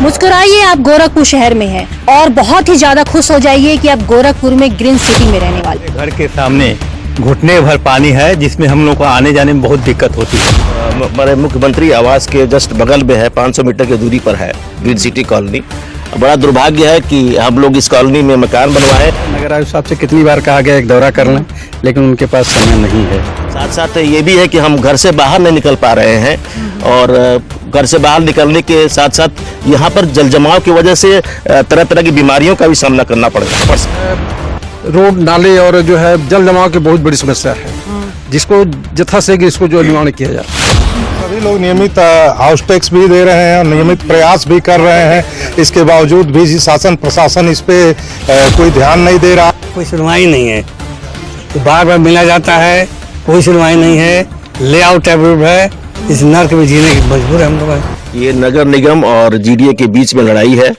मुस्कुराइए, आप गोरखपुर शहर में हैं और बहुत ही ज्यादा खुश हो जाइए कि आप गोरखपुर में ग्रीन सिटी में रहने वाले। घर के सामने घुटने भर पानी है जिसमें हम लोग को आने जाने में बहुत दिक्कत होती है। हमारे मुख्यमंत्री आवास के जस्ट बगल में है, 500 मीटर की दूरी पर है ग्रीन सिटी कॉलोनी। बड़ा दुर्भाग्य है कि हम लोग इस कॉलोनी में मकान बनवाए। नगर आयुक्त साहब से कितनी बार कहा गया एक दौरा कर लें, लेकिन उनके पास समय नहीं है। साथ साथ ये भी है कि हम घर से बाहर नहीं निकल पा रहे हैं और घर से बाहर निकलने के साथ साथ यहाँ पर जल जमाव की वजह से तरह तरह की बीमारियों का भी सामना करना पड़ सकता है। रोड नाले और जो है जल जमाव की बहुत बड़ी समस्या है, जिसको यथाशीघ्र इसको जो निवारण किया जाए। सभी लोग नियमित हाउस टैक्स भी दे रहे हैं और नियमित प्रयास भी कर रहे हैं, इसके बावजूद भी शासन प्रशासन इस पे कोई ध्यान नहीं दे रहा। कोई सुनवाई नहीं है, तो बार बार मिला जाता है, कोई सुनवाई नहीं है। लेआउट अप्रूव है, इस नर्क में जीने की मजबूर है हम लोग। ये नगर निगम और जीडीए के बीच में लड़ाई है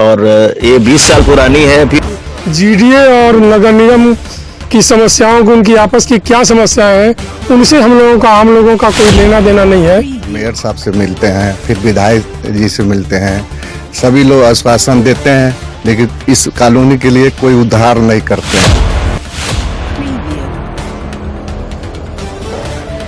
और ये 20 साल पुरानी है। फिर जीडीए और नगर निगम की समस्याओं को, उनकी आपस की क्या समस्याएं हैं, उनसे हम लोगों का कोई लेना देना नहीं है। मेयर साहब से मिलते हैं, फिर विधायक जी से मिलते हैं, सभी लोग आश्वासन देते हैं, लेकिन इस कॉलोनी के लिए कोई उद्धार नहीं करते हैं।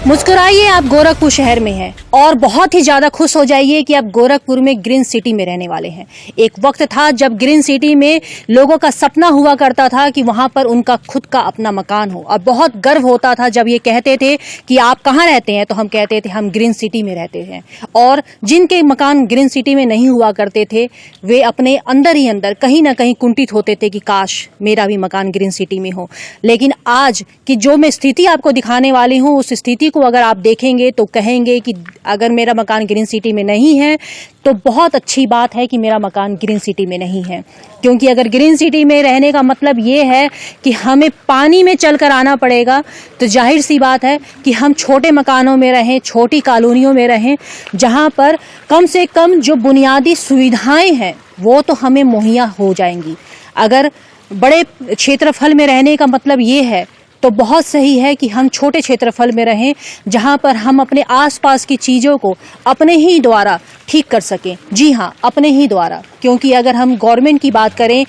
मुस्कुराइए, आप गोरखपुर शहर में हैं और बहुत ही ज्यादा खुश हो जाइए कि आप गोरखपुर में ग्रीन सिटी में रहने वाले हैं। एक वक्त था जब ग्रीन सिटी में लोगों का सपना हुआ करता था कि वहां पर उनका खुद का अपना मकान हो और बहुत गर्व होता था जब ये कहते थे कि आप कहाँ रहते हैं, तो हम कहते थे हम ग्रीन सिटी में रहते हैं। और जिनके मकान ग्रीन सिटी में नहीं हुआ करते थे वे अपने अंदर ही अंदर कहीं ना कहीं कुंठित होते थे कि काश मेरा भी मकान ग्रीन सिटी में हो। लेकिन आज की जो मैं स्थिति आपको दिखाने वाली हूँ, उस स्थिति को अगर आप देखेंगे तो कहेंगे कि अगर मेरा मकान ग्रीन सिटी में नहीं है तो बहुत अच्छी बात है कि मेरा मकान ग्रीन सिटी में नहीं है। क्योंकि अगर ग्रीन सिटी में रहने का मतलब ये है कि हमें पानी में चलकर आना पड़ेगा, तो जाहिर सी बात है कि हम छोटे मकानों में रहें, छोटी कॉलोनियों में रहें, जहां पर कम से कम जो बुनियादी सुविधाएं हैं वो तो हमें मुहैया हो जाएंगी। अगर बड़े क्षेत्रफल में रहने का मतलब ये है तो बहुत सही है कि हम छोटे क्षेत्रफल में रहें, जहां पर हम अपने आसपास की चीज़ों को अपने ही द्वारा ठीक कर सकें। जी हाँ, अपने ही द्वारा। क्योंकि अगर हम गवर्नमेंट की बात करें,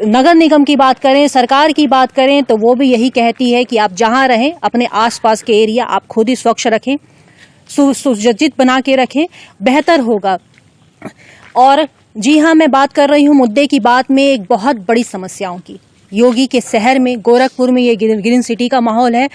नगर निगम की बात करें, सरकार की बात करें, तो वो भी यही कहती है कि आप जहां रहें अपने आसपास के एरिया आप खुद ही स्वच्छ रखें, सुसज्जित बना के रखें, बेहतर होगा। और जी हाँ, मैं बात कर रही हूँ मुद्दे की बात में एक बहुत बड़ी समस्याओं की। योगी के शहर में, गोरखपुर में ये ग्रीन सिटी का माहौल है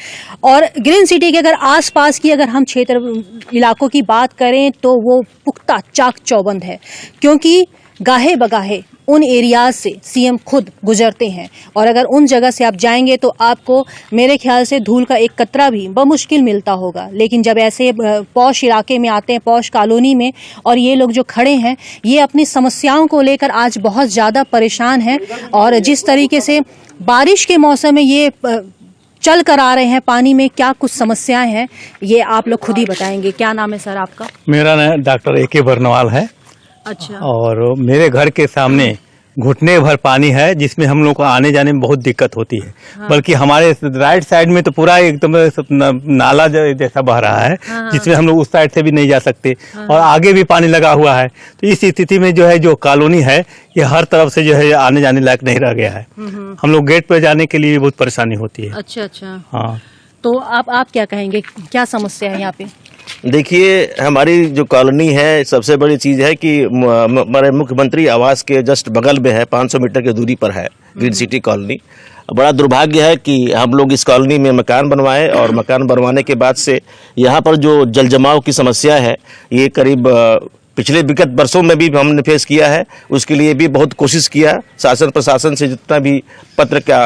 और ग्रीन सिटी के अगर आसपास की अगर हम क्षेत्र इलाकों की बात करें तो वो पुख्ता चाक चौबंद है। क्योंकि गाहे बगाहे उन एरियाज से सीएम खुद गुजरते हैं और अगर उन जगह से आप जाएंगे तो आपको मेरे ख्याल से धूल का एक कतरा भी बमुश्किल मिलता होगा। लेकिन जब ऐसे पॉश इलाके में आते हैं, पॉश कॉलोनी में, और ये लोग जो खड़े हैं ये अपनी समस्याओं को लेकर आज बहुत ज़्यादा परेशान हैं। और जिस तरीके से बारिश के मौसम में ये चल कर आ रहे हैं पानी में, क्या कुछ समस्याएं हैं ये आप लोग खुद ही बताएंगे। क्या नाम है सर आपका? मेरा नाम डॉक्टर AK बर्नवाल है। अच्छा। और मेरे घर के सामने घुटने भर पानी है जिसमें हम लोग को आने जाने में बहुत दिक्कत होती है। हाँ। बल्कि हमारे राइट साइड में तो पूरा एकदम नाला जैसा बह रहा है। हाँ। जिसमें हम लोग उस साइड से भी नहीं जा सकते। हाँ। और आगे भी पानी लगा हुआ है। तो इस स्थिति में जो है जो कॉलोनी है ये हर तरफ से जो है आने जाने लायक नहीं रह गया है। हम लोग गेट पर जाने के लिए बहुत परेशानी होती है। अच्छा अच्छा। हाँ, तो आप क्या कहेंगे, क्या समस्या है यहाँ पे? देखिए, हमारी जो कॉलोनी है, सबसे बड़ी चीज़ है कि हमारे मुख्यमंत्री आवास के जस्ट बगल में है, 500 मीटर की दूरी पर है ग्रीन सिटी कॉलोनी। बड़ा दुर्भाग्य है कि हम लोग इस कॉलोनी में मकान बनवाए और मकान बनवाने के बाद से यहाँ पर जो जल जमाव की समस्या है ये करीब पिछले विगत वर्षों में भी हमने फेस किया है। उसके लिए भी बहुत कोशिश किया, शासन प्रशासन से जितना भी पत्र का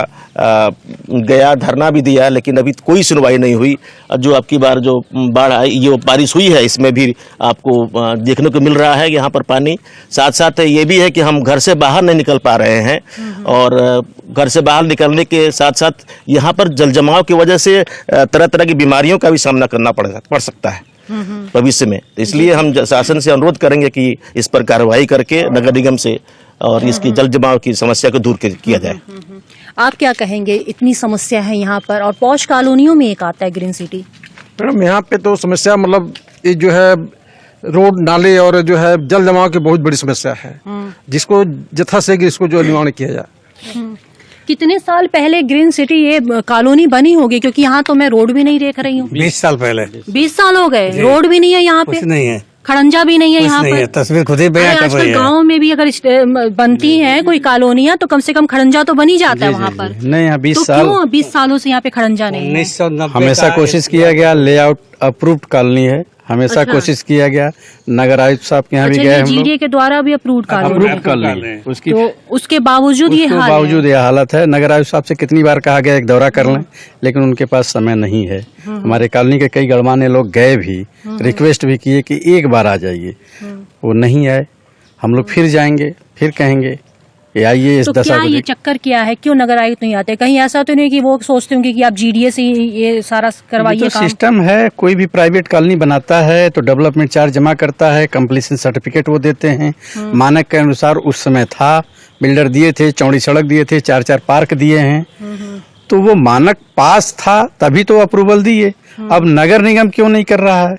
गया, धरना भी दिया, लेकिन अभी कोई सुनवाई नहीं हुई। जो आपकी बार जो बाढ़ आई, जो बारिश हुई है, इसमें भी आपको देखने को मिल रहा है यहाँ पर पानी। साथ साथ ये भी है कि हम घर से बाहर नहीं निकल पा रहे हैं और घर से बाहर निकलने के साथ साथ यहाँ पर जल जमाव की वजह से तरह तरह की बीमारियों का भी सामना करना पड़ सकता है भविष्य में। तो इसलिए हम शासन से अनुरोध करेंगे कि इस पर कार्रवाई करके नगर निगम से और इसकी जल जमाव की समस्या को दूर किया जाए। आप क्या कहेंगे, इतनी समस्या है यहाँ पर और पॉश कॉलोनियों में एक आता है ग्रीन सिटी? मैडम यहाँ पे तो समस्या मतलब ये जो है रोड नाले और जो है जल जमाव की बहुत बड़ी समस्या है, जिसको यथाशीघ्र इसको जो निवारण किया जाए। कितने साल पहले ग्रीन सिटी ये कॉलोनी बनी होगी, क्योंकि यहाँ तो मैं रोड भी नहीं देख रही हूँ। 20 साल पहले। 20 साल हो गए, रोड भी नहीं है यहाँ पे, कुछ नहीं है, खड़ंजा भी नहीं है कुछ यहाँ नहीं है। पर। तस्वीर खुद ही बयां कर रही आजकल है। गाँव में भी अगर बनती है कोई कॉलोनियाँ तो कम से कम खड़ंजा तो बन ही जाता है वहाँ पर। नहीं, यहाँ 20 तो साल क्यों 20 सालों से यहाँ पे खड़ंजा नहीं है? 1990 हमेशा कोशिश किया गया, लेआउट अप्रूव्ड कॉलोनी है, हमेशा अच्छा। कोशिश किया गया। नगर आयुक्त साहब के यहाँ भी अच्छा, गए ये हम लोग, जीडीए के द्वारा भी अप्रूव्ड कॉलोनी है। अप्रूव्ड कॉलोनी, उसकी तो उसके बावजूद ये उसके हाल बावजूद है। यह हालत है। नगर आयुक्त साहब से कितनी बार कहा गया एक दौरा कर लें, लेकिन उनके पास समय नहीं है। हमारे कॉलोनी के कई गणमान्य लोग गए भी, रिक्वेस्ट भी किए कि एक बार आ जाइए, वो नहीं आए। हम लोग फिर जाएंगे, फिर कहेंगे ये आइए इस तो दशा क्या को ये देख- चक्कर क्या है, क्यों नगर आयुक्त नहीं आते? कहीं ऐसा तो नहीं कि वो सोचते होंगे कि आप जीडीए से ही ये सारा ये करवाइए तो काम? सिस्टम है, कोई भी प्राइवेट कॉलोनी बनाता है तो डेवलपमेंट चार्ज जमा करता है, कंप्लीशन सर्टिफिकेट वो देते हैं। मानक के अनुसार उस समय था, बिल्डर दिए थे, चौड़ी सड़क दिए थे, 4-4 पार्क दिए हैं, तो वो मानक पास था तभी तो अप्रूवल दिए। अब नगर निगम क्यों नहीं कर रहा है?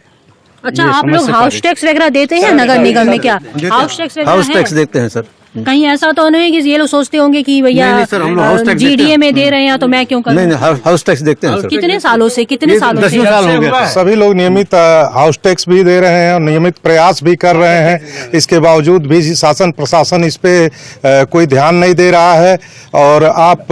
अच्छा, ये आप लोग समस्या हाउस टैक्स वगैरह देते हैं नगर निगम में? क्या हाउस टैक्स वगैरह हाउस है? टैक्स देखते हैं सर। कहीं ऐसा तो नहीं कि ये लोग सोचते होंगे कि भैया नहीं, सर, हम लोग हाउस टैक्स देते जीडीए हैं। में दे रहे हैं तो मैं क्यों करूं? नहीं, हाउस टैक्स देखते हैं सर। कितने सालों से, कितने सालों से? 10 साल हो गए। सभी लोग नियमित हाउस टैक्स भी दे रहे हैं और नियमित प्रयास भी कर रहे हैं। इसके बावजूद भी शासन प्रशासन इस पे कोई ध्यान नहीं दे रहा है। और आप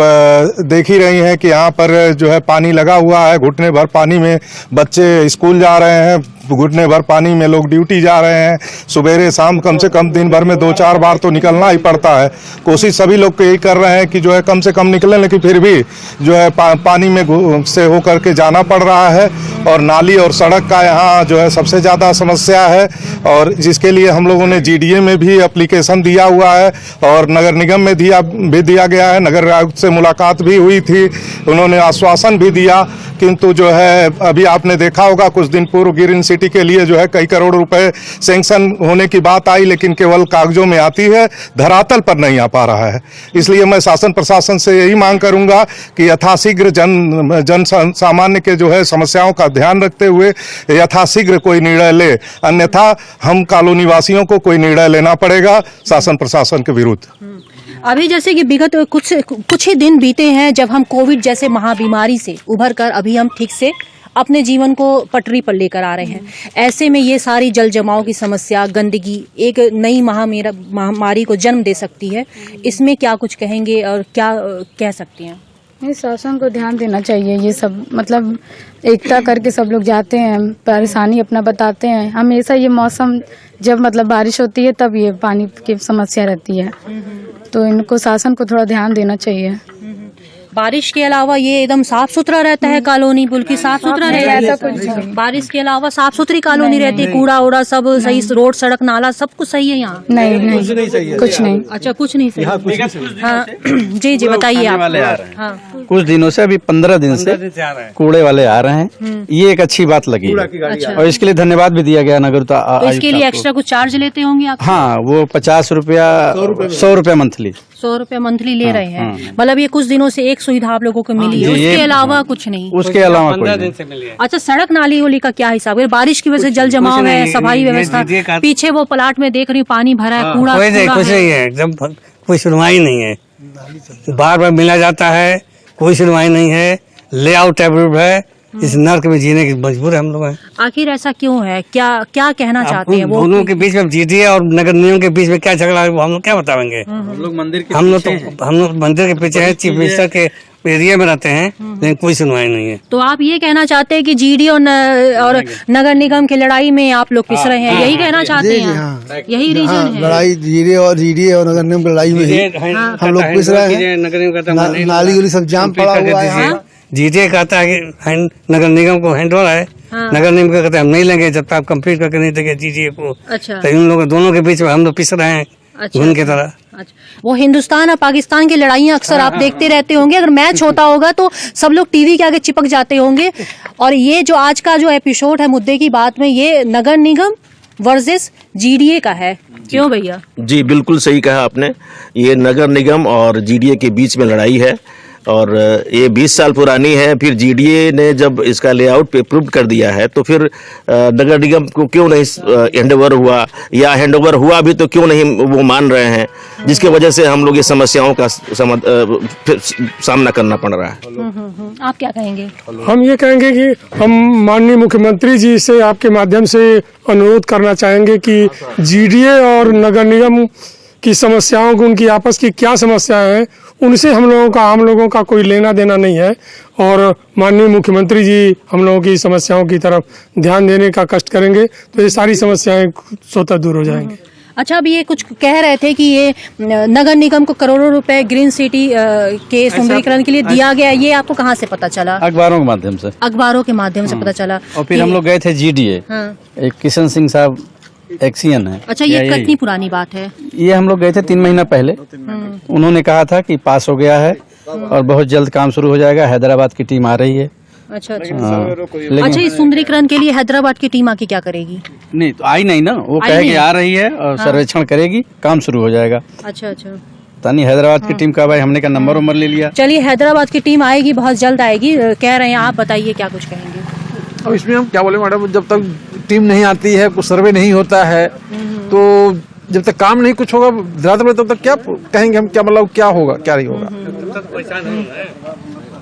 देख ही रही हैं कि यहाँ पर जो है पानी लगा हुआ है, घुटने भर पानी में बच्चे स्कूल जा रहे हैं, घुटने भर पानी में लोग ड्यूटी जा रहे हैं। सुबेरे शाम कम से कम दिन भर में 2-4 बार तो निकलना ही पड़ता है। कोशिश सभी लोग यही कर रहे हैं कि जो है कम से कम निकलें, लेकिन फिर भी जो है पानी में से होकर के जाना पड़ रहा है। और नाली और सड़क का यहाँ जो है सबसे ज़्यादा समस्या है, और जिसके लिए हम लोगों ने जीडीए में भी एप्लीकेशन दिया हुआ है और नगर निगम में भी दिया गया है। नगर आयुक्त से मुलाकात भी हुई थी, उन्होंने आश्वासन भी दिया, किंतु जो है अभी आपने देखा होगा कुछ दिन पूर्व ग्रीन सिटी के लिए जो है कई करोड़ रुपए सैंक्शन होने की बात आई, लेकिन केवल कागजों में आती है, धरातल पर नहीं आ पा रहा है। इसलिए मैं शासन प्रशासन से यही मांग करूंगा कि यथाशीघ्र जन सामान्य के जो है समस्याओं का ध्यान रखते हुए यथाशीघ्र कोई निर्णय ले, अन्यथा हम कॉलोनी वासियों को कोई निर्णय लेना पड़ेगा शासन प्रशासन के विरुद्ध। अभी जैसे कि विगत कुछ ही दिन बीते हैं जब हम कोविड जैसे महाबीमारी से उभर कर अभी हम ठीक से अपने जीवन को पटरी पर लेकर आ रहे हैं। ऐसे में ये सारी जल जमाव की समस्या, गंदगी एक नई महामारी को जन्म दे सकती है। इसमें क्या कुछ कहेंगे और क्या कह सकते हैं? नहीं, शासन को ध्यान देना चाहिए। ये सब मतलब एकता करके सब लोग जाते हैं, परेशानी अपना बताते हैं। हमेशा ये मौसम जब मतलब बारिश होती है तब ये पानी की समस्या रहती है, तो इनको शासन को थोड़ा ध्यान देना चाहिए। बारिश के अलावा ये एकदम साफ सुथरा रहता है कॉलोनी, बिल्कुल साफ सुथरा रहता है। ऐसा कुछ नहीं। बारिश के अलावा साफ सुथरी कॉलोनी रहती है, कूड़ा उड़ा सब सही, रोड सड़क नाला सब कुछ सही है यहाँ? नहीं नहीं, कुछ नहीं। अच्छा, कुछ नहीं सही। हाँ जी जी, बताइए आप। हाँ, कुछ दिनों से, अभी 15 दिन से कूड़े वाले आ रहे हैं, ये एक अच्छी बात लगी है। अच्छा। और इसके लिए धन्यवाद भी दिया गया नगर तो इसके लिए एक्स्ट्रा कुछ चार्ज लेते होंगे आप? हाँ, वो 50 रुपया 100 रुपया मंथली, 100 रुपया मंथली ले रहे हैं। मतलब ये कुछ दिनों से एक सुविधा आप लोगों को मिली है, जी, उसके ये- अलावा कुछ नहीं? उसके अलावा कोई 15 नहीं। दिन से मिली है। अच्छा, सड़क नाली होली का क्या हिसाब है? बारिश की वजह से जल जमाव कुछ है, नहीं, सफाई ये व्यवस्था, जीडीए का- पीछे वो प्लाट में देख रही हूँ पानी भरा है, कूड़ा कोई नहीं, कूड़ा कुछ है। नहीं है, एकदम कोई सुनवाई नहीं है। बार बार मिला जाता है, कोई सुनवाई नहीं है। लेआउट अप्रूव्ड है, इस नर्क में जीने की मजबूर है हम लोग हैं। आखिर ऐसा क्यों है? क्या क्या कहना चाहते हैं वो? दोनों के बीच में जीडीए और नगर निगम के बीच में क्या झगड़ा है वो हम लोग क्या बताएंगे? हम लोग मंदिर के पीछे हैं, चीफ मिनिस्टर के एरिया में रहते हैं, लेकिन कोई सुनवाई नहीं है। तो आप ये कहना चाहते हैं कि जीडी और नगर निगम की लड़ाई में आप लोग पिस रहे हैं, यही कहना चाहते हैं? यही रीजन है? लड़ाई जीडीए और नगर निगम की लड़ाई में ही हम लोग पिस रहे हैं। नगर निगम कहता है नाली उली सब जाम पड़ा हुआ है। जीडीए कहता है कि नगर निगम को हैंड ओवर है, नगर निगम कहते हैं हम नहीं लेंगे जब तक आप कंप्लीट करके नहीं देंगे जीडीए को। अच्छा, तो इन लोगों दोनों के बीच में हम लोग पिस रहे हैं घुन की तरह। अच्छा, वो हिंदुस्तान और पाकिस्तान की लड़ाइयाँ अक्सर आप देखते रहते होंगे। अगर मैच होता होगा तो सब लोग टीवी के आगे चिपक जाते होंगे। और ये जो आज का जो एपिसोड है मुद्दे की बात में, ये नगर निगम वर्सेस जीडीए का है, क्यों भैया? जी बिल्कुल सही कहा आपने। ये नगर निगम और जीडीए के बीच में लड़ाई है। और ये 20 साल पुरानी है। फिर जीडीए ने जब इसका लेआउट पे अप्रूव कर दिया है तो फिर नगर निगम को क्यों नहीं हैंडओवर हुआ, या हैंडओवर हुआ भी तो क्यों नहीं वो मान रहे हैं, जिसकी वजह से हम लोग ये समस्याओं का सामना करना पड़ रहा है। आप क्या कहेंगे? हम ये कहेंगे कि हम माननीय मुख्यमंत्री जी से आपके माध्यम से अनुरोध करना चाहेंगे कि जीडीए और नगर निगम की समस्याओं को, उनकी आपस की क्या समस्याएं हैं, उनसे हम लोगों का कोई लेना देना नहीं है। और माननीय मुख्यमंत्री जी हम लोगों की समस्याओं की तरफ ध्यान देने का कष्ट करेंगे तो ये सारी समस्याएं स्वतः दूर हो जाएंगी। अच्छा, अभी ये कुछ कह रहे थे कि ये नगर निगम को करोड़ों रुपए ग्रीन सिटी के सुंदरीकरण के लिए दिया गया, ये आपको कहाँ से पता चला? अखबारों के माध्यम से। अखबारों के माध्यम से पता चला। और फिर हम लोग गए थे जीडीए। हाँ। एक किशन सिंह साहब एक्सीएन है। अच्छा, ये कितनी पुरानी बात है? ये हम लोग गए थे 3 महीना पहले। उन्होंने कहा था कि पास हो गया है और बहुत जल्द काम शुरू हो जाएगा, हैदराबाद की टीम आ रही है। अच्छा अच्छा, इस सुंदरीकरण के लिए हैदराबाद की टीम आके क्या करेगी? नहीं तो आई नहीं ना, वो कहेगी आ रही है और सर्वेक्षण करेगी, काम शुरू हो जाएगा। अच्छा अच्छा, तानी हैदराबाद की टीम का भाई हमने का नंबर ले लिया। चलिए, हैदराबाद की टीम आएगी, बहुत जल्द आएगी कह रहे हैं। आप बताइए क्या कुछ कहेंगे? अब इसमें हम क्या बोले मैडम, जब तक टीम नहीं आती है, कुछ सर्वे नहीं होता है, तो जब तक काम नहीं कुछ होगा तब तक क्या कहेंगे हम, क्या मतलब क्या होगा क्या नहीं होगा।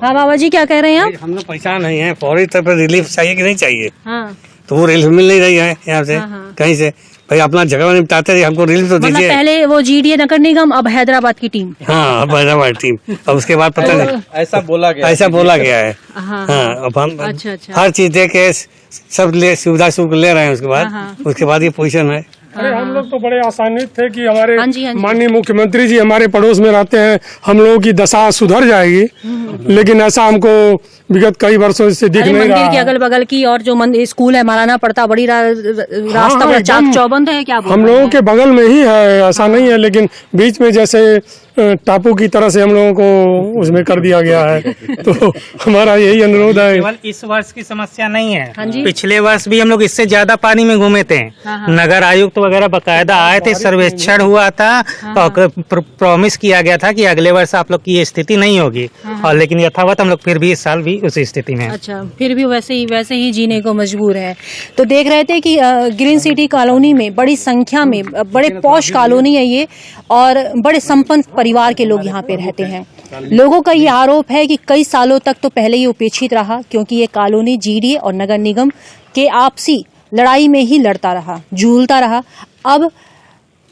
हाँ बाबा जी, क्या कह रहे हैं आप? हम लोग पैसा नहीं है, फौरी तौर पर रिलीफ चाहिए कि नहीं चाहिए? हाँ। तो वो रिलीफ मिल नहीं रही है यहाँ से। कहीं से भाई अपना जगह निपटाते रहे, हमको रिलीफ तो दीजिए। पहले वो जीडीए नगर निगम, अब हैदराबाद की टीम। हाँ, अब हैदराबाद टीम, अब उसके बाद पता नहीं ऐसा बोला गया है। हाँ, अब हम हर चीज दे के सब सुविधा ले रहे हैं। उसके बाद ये पोजीशन है। अरे हम लोग तो बड़े आसानित थे कि हमारे हाँ जी। माननीय मुख्यमंत्री जी हमारे पड़ोस में रहते हैं, हम लोगों की दशा सुधर जाएगी, लेकिन ऐसा हमको विगत कई वर्षों से दिख नहीं रहा। मंदिर के अगल बगल की और जो स्कूल है महाराणा प्रताप, बड़ी रास्ता बड़ा चाक चौबंद है, क्या हम लोगों के बगल में ही है, ऐसा नहीं है, लेकिन बीच में जैसे टापू की तरह से हम लोगों को उसमें कर दिया गया है। तो हमारा यही अनुरोध है। केवल इस वर्ष की समस्या नहीं है, हाँ जी। पिछले वर्ष भी हम लोग इससे ज्यादा पानी में घूमे थे। नगर आयुक्त वगैरह बकायदा आए थे, सर्वेक्षण हुआ था और प्रॉमिस किया गया था कि अगले वर्ष आप लोग की ये स्थिति नहीं होगी, और लेकिन यथावत हम लोग फिर भी इस साल भी उसी स्थिति में। अच्छा, फिर भी वैसे ही जीने को मजबूर है। तो देख रहे थे कि ग्रीन सिटी कॉलोनी में बड़ी संख्या में, बड़े पॉश कॉलोनी है ये, और बड़े संपन्न परिवार के लोग यहाँ पे रहते हैं। लोगों का ये आरोप है कि कई सालों तक तो पहले ही उपेक्षित रहा, क्योंकि ये कॉलोनी जीडीए और नगर निगम के आपसी लड़ाई में ही लड़ता रहा, झूलता रहा। अब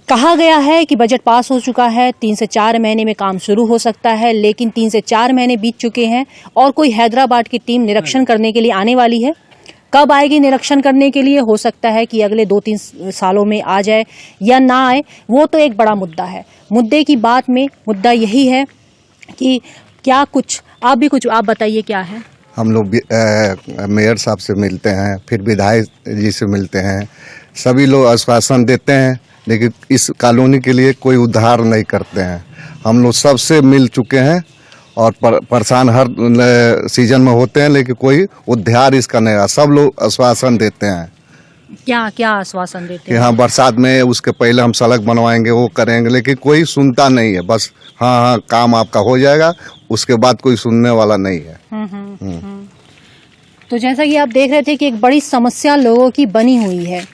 कहा गया है कि बजट पास हो चुका है, 3 से 4 महीने में काम शुरू हो सकता है, लेकिन 3 से 4 महीने बीत चुके हैं और कोई हैदराबाद की टीम निरीक्षण करने के लिए आने वाली है। कब आएगी निरीक्षण करने के लिए? हो सकता है कि अगले 2-3 सालों में आ जाए या ना आए, वो तो एक बड़ा मुद्दा है। मुद्दे की बात में मुद्दा यही है कि क्या कुछ आप बताइए क्या है? हम लोग मेयर साहब से मिलते हैं, फिर विधायक जी से मिलते हैं, सभी लोग आश्वासन देते हैं, लेकिन इस कॉलोनी के लिए कोई उद्धार नहीं करते हैं। हम लोग सबसे मिल चुके हैं और परेशान हर सीजन में होते हैं, लेकिन कोई उद्धार इसका नहीं रहा। सब लोग आश्वासन देते हैं। क्या आश्वासन देते कि हैं? हाँ, बरसात में उसके पहले हम सड़क बनवाएंगे, वो करेंगे, लेकिन कोई सुनता नहीं है। बस हाँ काम आपका हो जाएगा, उसके बाद कोई सुनने वाला नहीं है। तो जैसा कि आप देख रहे थे कि एक बड़ी समस्या लोगों की बनी हुई है।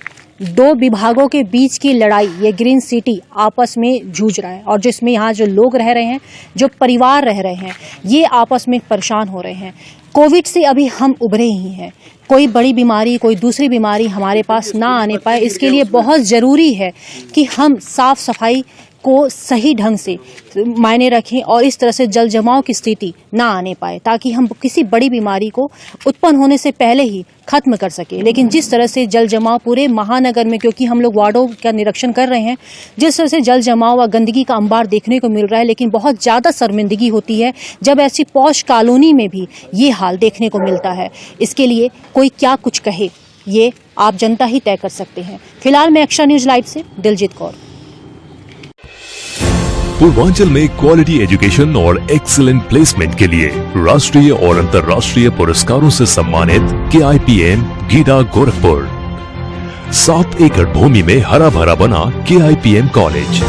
2 विभागों के बीच की लड़ाई, ये ग्रीन सिटी आपस में जूझ रहा है, और जिसमें यहाँ जो लोग रह रहे हैं, जो परिवार रह रहे हैं, ये आपस में परेशान हो रहे हैं। कोविड से अभी हम उभरे ही हैं, कोई बड़ी बीमारी, कोई दूसरी बीमारी हमारे पास ना आने पाए, इसके लिए बहुत ज़रूरी है कि हम साफ सफाई को सही ढंग से मायने रखें और इस तरह से जल जमाव की स्थिति ना आने पाए, ताकि हम किसी बड़ी बीमारी को उत्पन्न होने से पहले ही खत्म कर सके। लेकिन जिस तरह से जल जमाव पूरे महानगर में, क्योंकि हम लोग वार्डों का निरीक्षण कर रहे हैं, जिस तरह से जल जमाव व गंदगी का अंबार देखने को मिल रहा है, लेकिन बहुत ज़्यादा शर्मिंदगी होती है जब ऐसी पॉश कॉलोनी में भी ये हाल देखने को मिलता है। इसके लिए कोई क्या कुछ कहे, ये आप जनता ही तय कर सकते हैं। फिलहाल मैं अक्षर न्यूज लाइव से दिलजीत कौर। पूर्वांचल में क्वालिटी एजुकेशन और एक्सीलेंट प्लेसमेंट के लिए राष्ट्रीय और अंतर्राष्ट्रीय पुरस्कारों से सम्मानित KIPM गीडा गोरखपुर। 7 एकड़ भूमि में हरा भरा बना KIPM कॉलेज।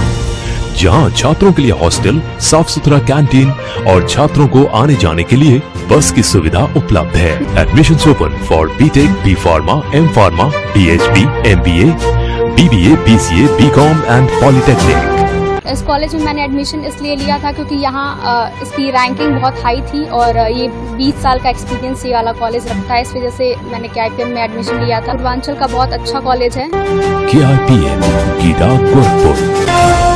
जहां छात्रों के लिए हॉस्टल, साफ सुथरा कैंटीन और छात्रों को आने जाने के लिए बस की सुविधा उपलब्ध है। Admissions open for BTech, B pharma, M pharma, PhD, MBA, BBA, BCA, BCom and polytechnic. इस कॉलेज में मैंने एडमिशन इसलिए लिया था क्योंकि यहाँ इसकी रैंकिंग बहुत हाई थी और ये 20 साल का एक्सपीरियंस ये वाला कॉलेज रखता है। इस वजह से मैंने KIPM में एडमिशन लिया था। पूर्वांचल का बहुत अच्छा कॉलेज है। KIPM, गीडा, गोरखपुर।